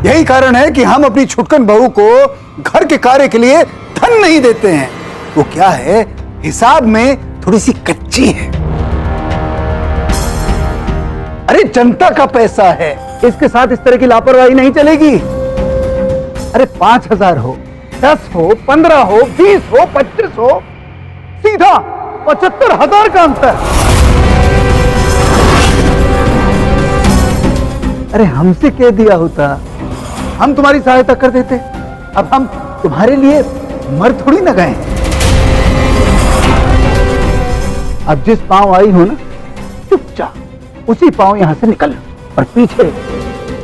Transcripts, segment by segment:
यही कारण है कि हम अपनी छुटकन बहू को घर के कार्य के लिए धन नहीं देते हैं। वो क्या है, हिसाब में थोड़ी सी कच्ची है। अरे जनता का पैसा है, इसके साथ इस तरह की लापरवाही नहीं चलेगी। अरे 5,000 हो, 10 हो, 15 हो, 20 हो, 25 हो, सीधा 75,000 का अंतर। अरे हमसे कह दिया होता, हम तुम्हारी सहायता कर देते। अब हम तुम्हारे लिए मर थोड़ी न गए। अब जिस पांव आई हो ना, चुपचाप उसी पांव यहां से निकल और पीछे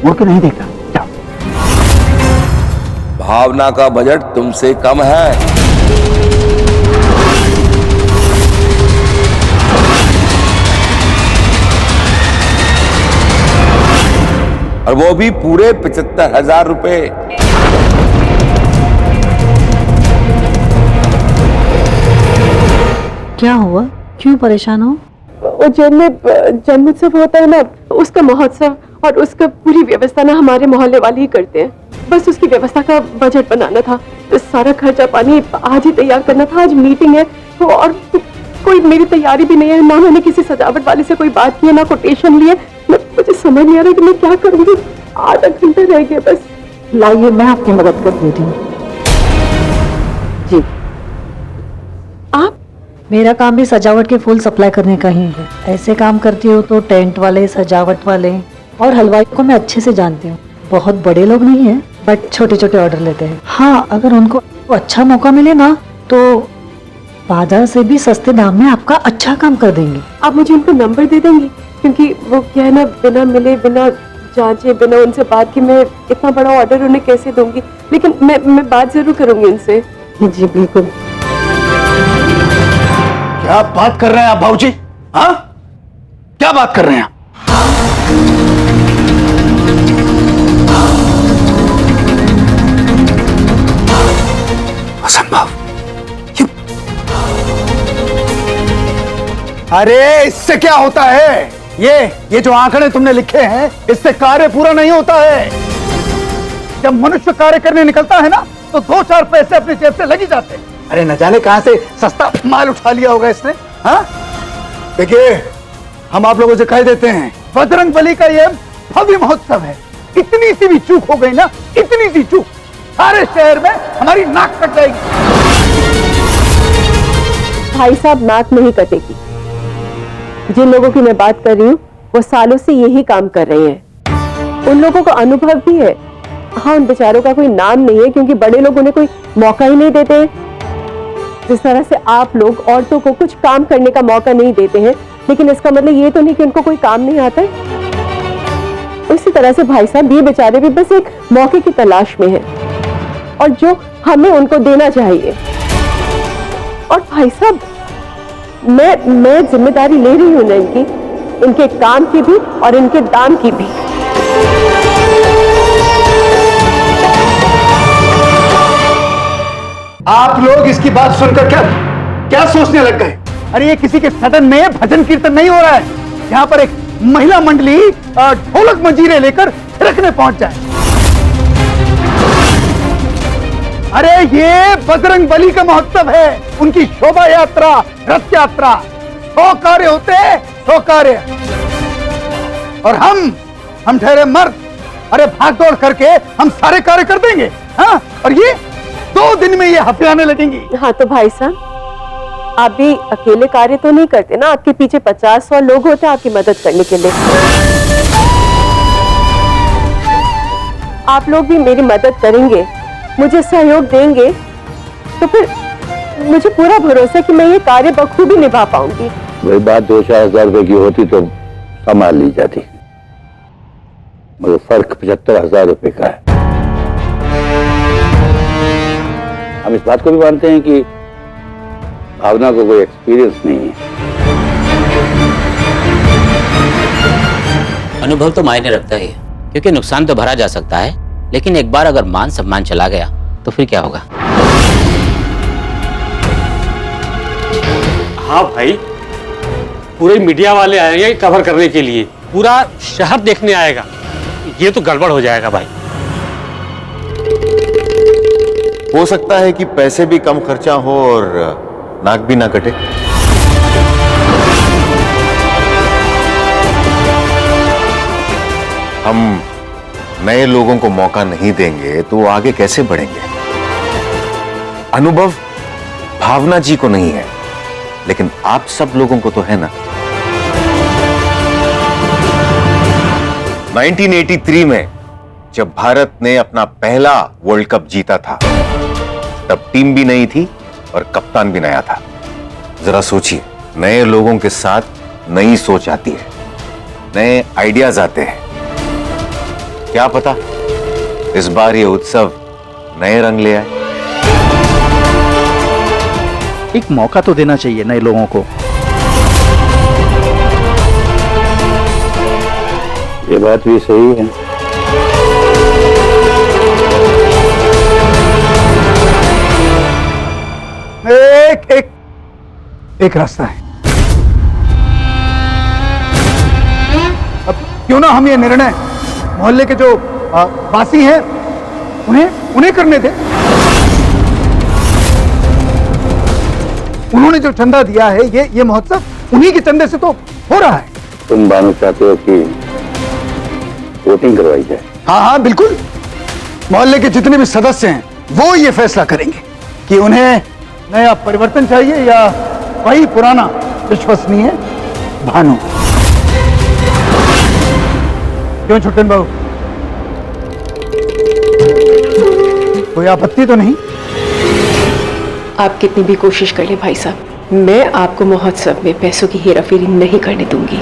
मुड़ के नहीं देखना। जाओ। भावना का बजट तुमसे कम है। और वो भी पूरे 75,000 रुपए। क्या हुआ, क्यों परेशान हो? वो जन्मोत्सव होता है ना, उसका महोत्सव और उसका पूरी व्यवस्था ना हमारे मोहल्ले वाले ही करते हैं। बस उसकी व्यवस्था का बजट बनाना था, तो सारा खर्चा पानी आज ही तैयार करना था। आज मीटिंग है तो, और कोई मेरी तैयारी भी नहीं है, ना मैंने किसी सजावट वाले से कोई बात की है, ना कोटेशन लिए। मुझे समझ नहीं आ रहा कि मैं क्या करूंगी। आधा घंटा रह गया बस। लाइए, मैं आपकी मदद कर देती हूँ। जी। आप? मेरा काम भी सजावट के फूल सप्लाई करने का ही है। ऐसे काम करती हो तो टेंट वाले, सजावट वाले और हलवाई को मैं अच्छे से जानती हूँ। बहुत बड़े लोग नहीं हैं, बट छोटे छोटे ऑर्डर लेते हैं। हाँ, अगर उनको अच्छा मौका मिले ना तो बाजार से भी सस्ते दाम में आपका अच्छा काम कर देंगे। आप मुझे उनको नंबर दे देंगी? क्योंकि वो क्या है ना, बिना मिले, बिना जांचे, बिना उनसे बात की मैं इतना बड़ा ऑर्डर उन्हें कैसे दूंगी। लेकिन मैं बात जरूर करूंगी उनसे। जी बिल्कुल। क्या बात कर रहे हैं आप भाऊजी? हाँ, क्या बात कर रहे हैं आप? असंभव। अरे इससे क्या होता है? ये जो आंकड़े तुमने लिखे हैं, इससे कार्य पूरा नहीं होता है। जब मनुष्य कार्य करने निकलता है ना, तो 2-4 पैसे अपनी जेब से लग ही जाते हैं। अरे न जाने कहां से सस्ता माल उठा लिया होगा इसने। हाँ, देखिए, हम आप लोगों से कह देते हैं, बजरंग बली का ये भव्य महोत्सव है। इतनी सी भी चूक हो गई ना, इतनी सी चूक, सारे शहर में हमारी नाक कट जाएगी। भाई साहब, नाक नहीं कटेगी। जिन लोगों की मैं बात कर रही हूँ, वो सालों से यही काम कर रहे हैं। उन लोगों को अनुभव भी है। हाँ, उन बेचारों का कोई नाम नहीं है, क्योंकि बड़े लोग उन्हें कोई मौका ही नहीं देते हैं। जिस तरह से आप लोग औरतों को कुछ काम करने का मौका नहीं देते हैं, लेकिन इसका मतलब ये तो नहीं कि उनको कोई काम नहीं आता है। उसी तरह से भाई साहब, ये बेचारे भी बस एक मौके की तलाश में हैं, और जो हमें उनको देना चाहिए। और भाई साहब, मैं जिम्मेदारी ले रही हूं ना इनके काम की भी और इनके दाम की भी। आप लोग इसकी बात सुनकर क्या सोचने लग गए? अरे ये किसी के सदन में भजन कीर्तन नहीं हो रहा है। यहाँ पर एक महिला मंडली ढोलक मंजीरे लेकर थिरकने पहुंच जाए। अरे ये बजरंग बली का महोत्सव है, उनकी शोभा यात्रा, रथ यात्रा, 100 कार्य होते हैं, 100 कार्य। और हम ठहरे मर्द, अरे भाग दौड़ करके हम सारे कार्य कर देंगे। हाँ, और ये 2 दिन में ये हफियाने लगेंगी। हाँ तो भाई साहब, आप भी अकेले कार्य तो नहीं करते ना, आपके पीछे 50-100 लोग होते हैं आपकी मदद करने के लिए। आप लोग भी मेरी मदद करेंगे, मुझे सहयोग देंगे, तो फिर मुझे पूरा भरोसा है कि मैं ये कार्य बखूबी निभा पाऊंगी। वही बात 2-4 हजार रुपए की होती तो संभाल ली जाती, मगर फर्क 75,000 रुपए का है। हम इस बात को भी मानते हैं कि भावना को कोई एक्सपीरियंस नहीं है। अनुभव तो मायने रखता है, क्योंकि नुकसान तो भरा जा सकता है, लेकिन एक बार अगर मान सम्मान चला गया तो फिर क्या होगा। हाँ भाई, पूरे मीडिया वाले आएंगे कवर करने के लिए, पूरा शहर देखने आएगा, ये तो गड़बड़ हो जाएगा भाई। हो सकता है कि पैसे भी कम खर्चा हो और नाक भी ना कटे। हम नए लोगों को मौका नहीं देंगे तो वो आगे कैसे बढ़ेंगे? अनुभव भावना जी को नहीं है, लेकिन आप सब लोगों को तो है ना। 1983 में जब भारत ने अपना पहला वर्ल्ड कप जीता था, तब टीम भी नई थी और कप्तान भी नया था। जरा सोचिए, नए लोगों के साथ नई सोच आती है, नए आइडियाज आते हैं। क्या पता इस बार ये उत्सव नए रंग ले आए। एक मौका तो देना चाहिए नए लोगों को। ये बात भी सही है। एक रास्ता है। अब क्यों ना हम ये निर्णय मोहल्ले के जो वासी हैं उन्हें करने दें। उन्होंने जो चंदा दिया है, ये महोत्सव उन्हीं के चंदे से तो हो रहा है। तुम बानू चाहते हो कि वोटिंग करवाई जाए? हाँ बिल्कुल। मोहल्ले के जितने भी सदस्य हैं वो ये फैसला करेंगे कि उन्हें नया परिवर्तन चाहिए या वही पुराना विश्वसनीय भानु। क्यों छुट्टन बाबू, कोई आपत्ति तो नहीं? आप कितनी भी कोशिश कर ले भाई साहब, मैं आपको महोत्सव में पैसों की हेराफेरी नहीं करने दूंगी।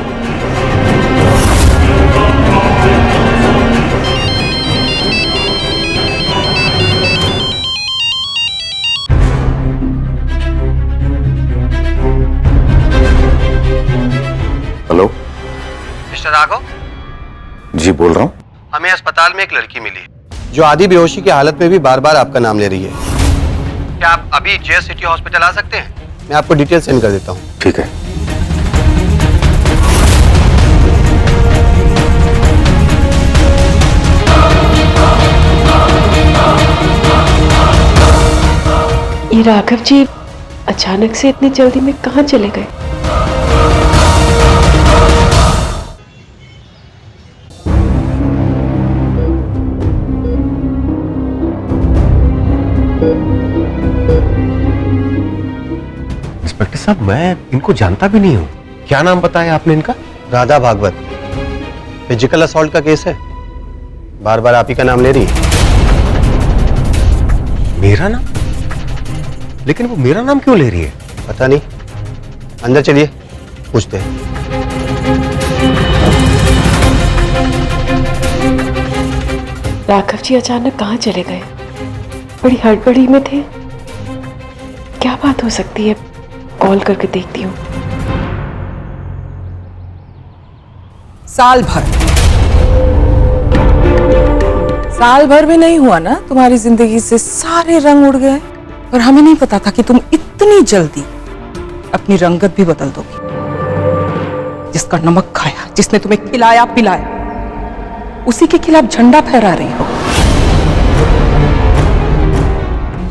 हेलो, मिस्टर राघव जी बोल रहा हूं। हमें अस्पताल में एक लड़की मिली जो आधी बेहोशी की हालत में भी बार बार आपका नाम ले रही है। क्या आप अभी जे सिटी हॉस्पिटल आ सकते हैं? मैं आपको डिटेल सेंड कर देता हूँ। ठीक है। ये राघव जी अचानक से इतनी जल्दी में कहाँ चले गए? इंस्पेक्टर साहब, मैं इनको जानता भी नहीं हूँ। क्या नाम बताया आपने इनका? राधा भागवत। फिजिकल असॉल्ट का केस है, बार बार आप ही का नाम ले रही है। मेरा नाम? लेकिन वो मेरा नाम क्यों ले रही है? पता नहीं, अंदर चलिए पूछते हैं। राघव जी अचानक कहाँ चले गए? बड़ी हड़बड़ी में थे। क्या बात हो सकती है? कॉल करके देखती हूँ। साल भर भी नहीं हुआ ना तुम्हारी जिंदगी से सारे रंग उड़ गए, और हमें नहीं पता था कि तुम इतनी जल्दी अपनी रंगत भी बदल दोगी। जिसका नमक खाया, जिसने तुम्हें खिलाया पिलाया, उसी के खिलाफ झंडा फहरा रही हो,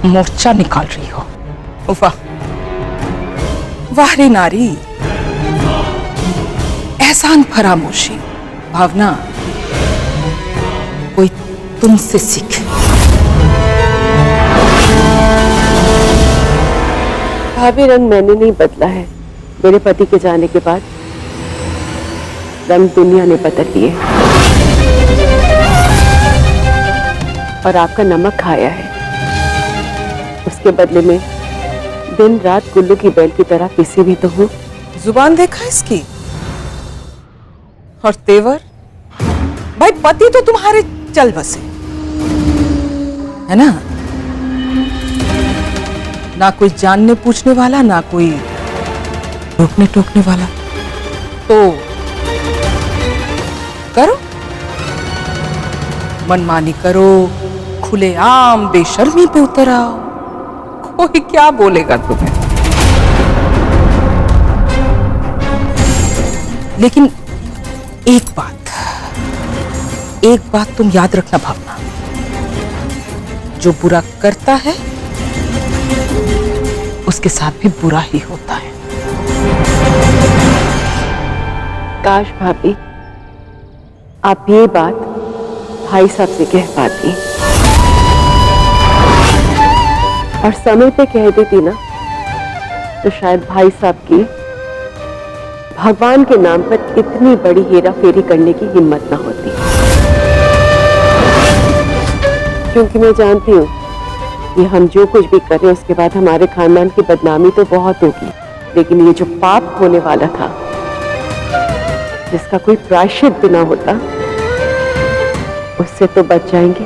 मोर्चा निकाल रही हो। वाह वाह रे नारी, एहसान फरामोशी। भावना, कोई तुमसे सीखे। भाभी, रंग मैंने नहीं बदला है। मेरे पति के जाने के बाद रंग दुनिया ने बदल लिए, और आपका नमक खाया है। उसके बदले में दिन रात गुल्लू की बैल की तरह किसी भी तो हूँ। जुबान देखा इसकी, और तेवर। भाई पति तो तुम्हारे चल बसे है ना, ना कोई जानने पूछने वाला, ना कोई रोकने टोकने वाला। तो करो, मनमानी करो, खुलेआम बेशर्मी पे उतर आओ, कोई क्या बोलेगा तुम्हें। लेकिन एक बात तुम याद रखना भावना, जो बुरा करता है उसके साथ भी बुरा ही होता है। काश भाभी आप ये बात भाई साहब से कह पाती और समय पे कह देती ना, तो शायद भाई साहब की भगवान के नाम पर इतनी बड़ी हेरा फेरी करने की हिम्मत ना होती। क्योंकि मैं जानती हूँ कि हम जो कुछ भी करें उसके बाद हमारे खानदान की बदनामी तो बहुत होगी, लेकिन ये जो पाप होने वाला था जिसका कोई प्रायश्चित भी ना होता, उससे तो बच जाएंगे।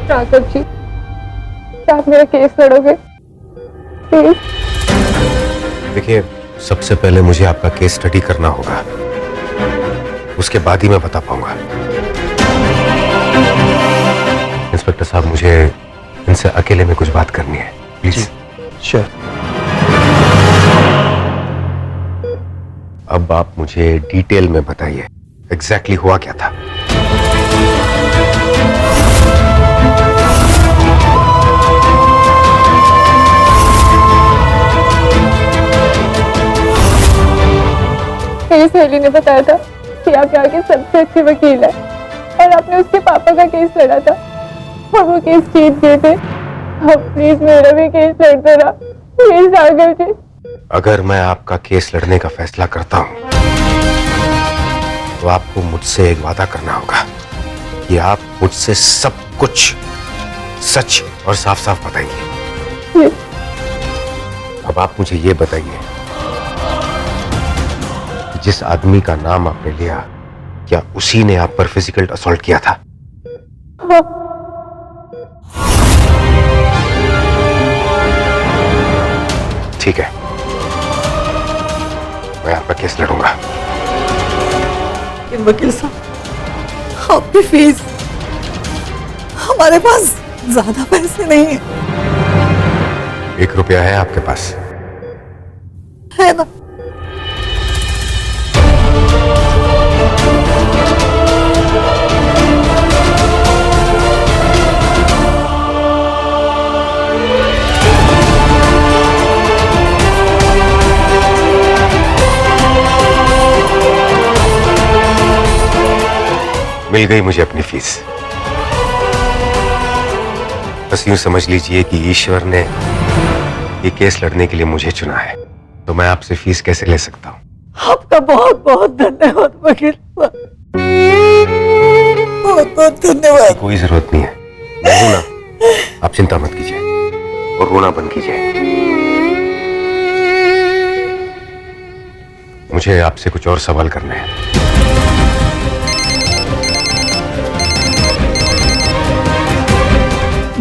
राघव जी, क्या आप मेरा केस लड़ोगे प्लीज? देखिए, सबसे पहले मुझे आपका केस स्टडी करना होगा, उसके बाद ही मैं बता पाऊंगा। इंस्पेक्टर साहब, मुझे इनसे अकेले में कुछ बात करनी है, प्लीज। श्योर। अब आप मुझे डिटेल में बताइए एग्जैक्टली हुआ क्या था। मेरी सहेली ने बताया था कि आप यहाँ के सबसे अच्छे वकील हैं और आपने उसके पापा का केस लड़ा था और वो केस जीत गए थे। अब प्लीज मेरा भी केस लड़ते रहा, प्लीज राघव जी। अगर मैं आपका केस लड़ने का फैसला करता हूं तो आपको मुझसे एक वादा करना होगा कि आप मुझसे सब कुछ सच और साफ साफ बताएंगे। अब आप मुझे ये बताइए, जिस आदमी का नाम आपने लिया, क्या उसी ने आप पर फिजिकल असॉल्ट किया था? हाँ। ठीक है, मैं आपका केस लड़ूंगा। वकील साहब, आपकी फीस, हमारे पास ज्यादा पैसे नहीं है। 1 रुपया है आपके पास? है ना? मिल गई मुझे अपनी फीस। बस यूं समझ लीजिए कि ईश्वर ने ये केस लड़ने के लिए मुझे चुना है, तो मैं आपसे फीस कैसे ले सकता हूं? आपका बहुत बहुत धन्यवाद वकील साहब, बहुत बहुत धन्यवाद। कोई जरूरत नहीं है, मैं हूं ना, आप चिंता मत कीजिए और रोना बंद कीजिए। मुझे आपसे कुछ और सवाल करने हैं।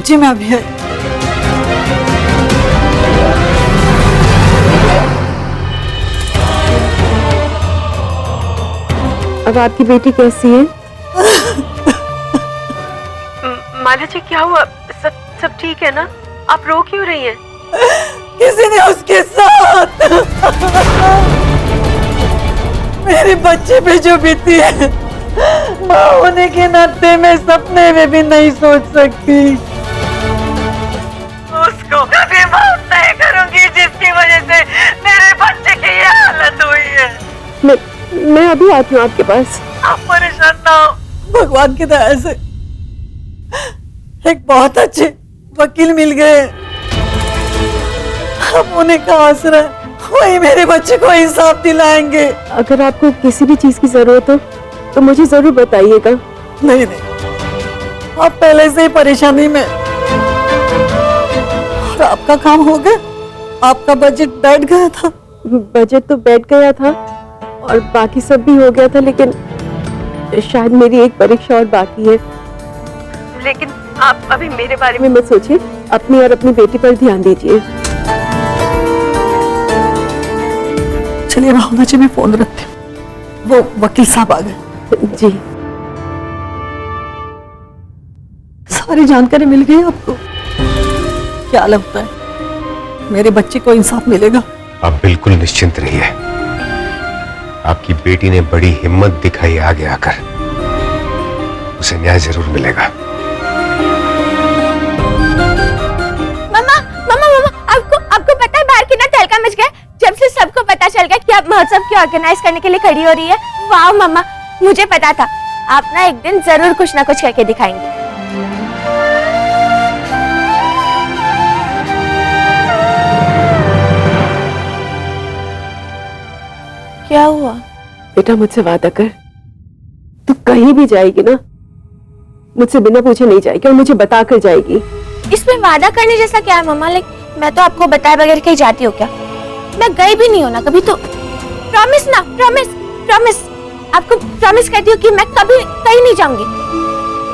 जी मैं अभी अब आपकी बेटी कैसी है? माला जी, क्या हुआ? सब ठीक है ना? आप रो क्यों रही हैं? किसी ने उसके साथ मेरे बच्चे पे जो बीती है, माँ होने के नाते मैं सपने में भी नहीं सोच सकती। उसको कभी माफ नहीं करूंगी जिसकी वजह से मेरे बच्चे की ये हालत हुई है। मैं अभी आती हूँ आपके पास। आप परेशान ना हो, भगवान की दया से एक बहुत अच्छे वकील मिल गए। अब उन्हें का आसरा वही मेरे बच्चे को इंसाफ दिलाएंगे। अगर आपको किसी भी चीज की जरूरत हो तो मुझे जरूर बताइएगा। नहीं, आप पहले से ही परेशानी में, और आपका काम हो गया, आपका बजट बैठ गया था। बजट तो बैठ गया था और बाकी सब भी हो गया था, लेकिन शायद मेरी एक परीक्षा और बाकी है। लेकिन आप अभी मेरे बारे में मत सोचिए, अपनी और अपनी बेटी पर ध्यान दीजिए। चलिए भावना जी, मैं फोन रखती हूँ, वो वकील साहब आ गए। जी, सारी जानकारी मिल गई आपको? क्या लगता है मेरे बच्चे को इंसाफ मिलेगा? आप बिल्कुल निश्चिंत रहिए, आपकी बेटी ने बड़ी हिम्मत दिखाई आगे आकर। उसे न्याय जरूर मिलेगा। मम्मा मम्मा मम्मा, आपको पता है बाहर कितना तहलका मच गया जब से सबको पता चल गया कि आप महोत्सव की ऑर्गेनाइज करने के लिए खड़ी हो रही है। वाह मम्मा, मुझे पता था आप ना एक दिन जरूर कुछ ना कुछ करके दिखाएंगी। क्या हुआ? बेटा मुझसे वादा कर, तू कहीं भी जाएगी ना मुझसे बिना पूछे नहीं जाएगी और मुझे बता कर जाएगी। इसमें वादा करने जैसा क्या है मम्मा? मैं तो आपको बताए बगैर कहीं जाती हूँ क्या? मैं गई भी नहीं हूँ ना कभी। तो प्रॉमिस ना, प्रॉमिस आपको प्रॉमिस करती हूँ कि मैं कभी कहीं नहीं जाऊंगी।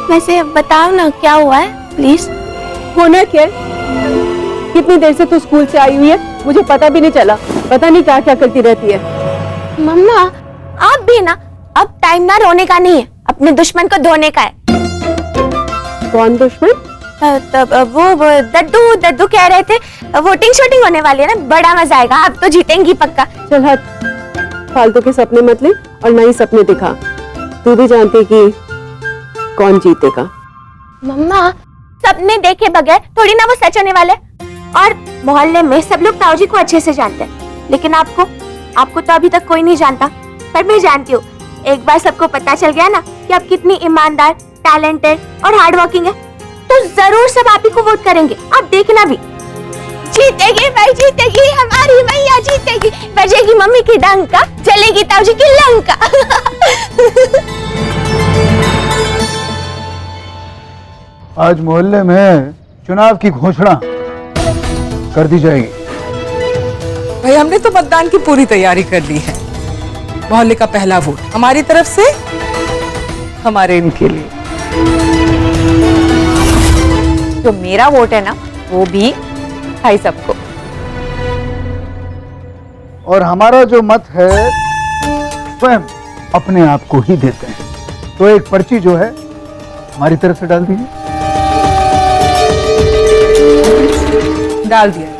वैसे बताओ ना क्या हुआ है प्लीज। होना क्या? कितनी देर से तू स्कूल से आई हुई है, मुझे पता भी नहीं चला। पता नहीं क्या क्या करती रहती है। मम्मा आप भी ना, अब टाइम ना रोने का नहीं है, अपने दुश्मन को धोने का है। कौन दुश्मन? वो दद्दू कह रहे थे वोटिंग शूटिंग होने वाली है ना, बड़ा मजा आएगा, आप तो जीतेंगी पक्का। चल हट, फालतू के सपने मत ले और नए सपने दिखा। तू भी जानती कि कौन जीतेगा। मम्मा सपने देखे बगैर थोड़ी ना वो सच होने वाले। और मोहल्ले में सब लोग ताऊ जी को अच्छे से जानते हैं, लेकिन आपको तो अभी तक कोई नहीं जानता, पर मैं जानती हूँ। एक बार सबको पता चल गया ना कि आप कितनी ईमानदार, टैलेंटेड और हार्ड वर्किंग है, तो जरूर सब आप ही को वोट करेंगे। आप देखना भी। जीतेगी भाई, जीतेगी हमारी मैया, जीतेगी। बजेगी मम्मी की डंका, चलेगी ताऊ जी की लंका। आज मोहल्ले में चुनाव की घोषणा कर दी जाएगी। भाई हमने तो मतदान की पूरी तैयारी कर ली है। मोहल्ले का पहला वोट हमारी तरफ से, हमारे इनके लिए। जो मेरा वोट है ना, वो भी भाई सबको। और हमारा जो मत है स्वयं अपने आप को ही देते हैं। तो एक पर्ची जो है हमारी तरफ से डाल दीजिए। डाल दिया।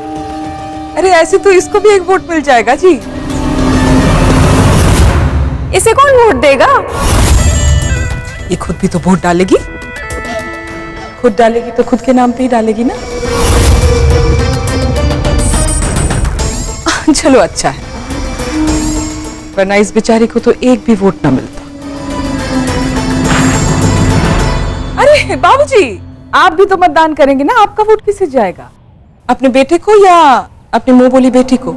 अरे ऐसे तो इसको भी एक वोट मिल जाएगा जी। इसे कौन वोट देगा? ये खुद भी तो वोट डालेगी। खुद डालेगी तो खुद के नाम पे ही डालेगी ना। चलो अच्छा है, वरना इस बेचारी को तो एक भी वोट ना मिलता। अरे बाबूजी, आप भी तो मतदान करेंगे ना, आपका वोट किसे जाएगा? अपने बेटे को या अपनी मुंह बोली बेटी को?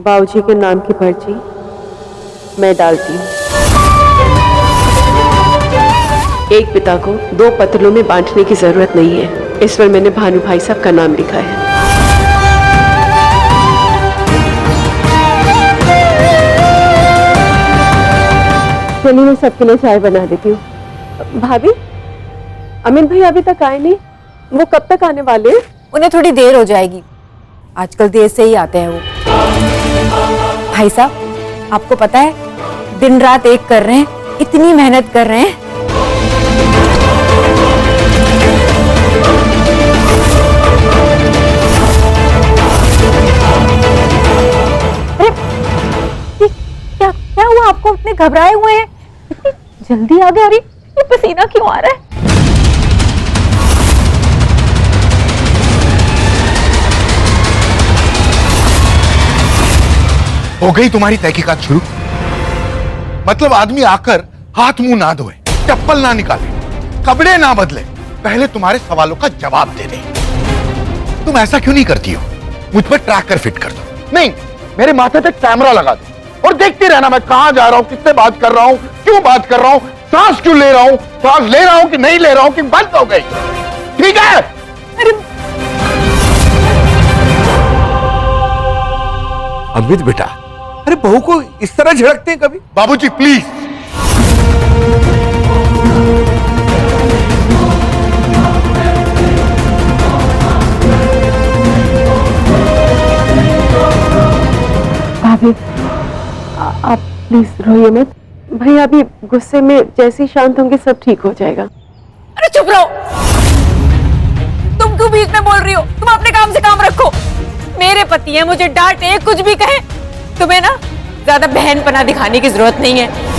बाबूजी के नाम की पर्ची मैं डालती हूँ। एक पिता को दो पत्रों में बांटने की जरूरत नहीं है। इस पर मैंने भानु भाई साहब का नाम लिखा है। चलिए मैं सबके लिए चाय बना देती हूँ। भाभी, अमित भाई अभी तक आए नहीं, वो कब तक आने वाले हैं? उन्हें थोड़ी देर हो जाएगी, आजकल देर से ही आते हैं वो। भाई साहब आपको पता है दिन रात एक कर रहे हैं, इतनी मेहनत कर रहे हैं। अरे क्या हुआ आपको? इतने घबराए हुए हैं, इतनी जल्दी आ गए? अरे ये पसीना क्यों आ रहा है? हो गई तुम्हारी तहकीकात शुरू? मतलब आदमी आकर हाथ मुंह ना धोए, चप्पल ना निकाले, कपड़े ना बदले, पहले तुम्हारे सवालों का जवाब दे दे। तुम ऐसा क्यों नहीं करती हो? मुझ पर ट्रैकर फिट कर दो। नहीं, मेरे माथे पे कैमरा लगा दो और देखते रहना मैं कहां जा रहा हूं, किससे बात कर रहा हूं, क्यों बात कर रहा हूं, सांस क्यों ले रहा हूं, सांस ले रहा हूं कि नहीं ले रहा हूं, कि बंद हो गई। ठीक है? अमित बेटा, अरे बहू को इस तरह झड़कते हैं कभी? बाबूजी प्लीज। भाभी आप प्लीज रोइए मत। भैया अभी गुस्से में जैसे ही शांत होंगे सब ठीक हो जाएगा। अरे चुप रहो, तुम क्यों बीच में बोल रही हो? तुम अपने काम से काम रखो। मेरे पति है, मुझे डांटे कुछ भी कहे, तुम्हें ना ज्यादा बहनपना दिखाने की जरूरत नहीं है।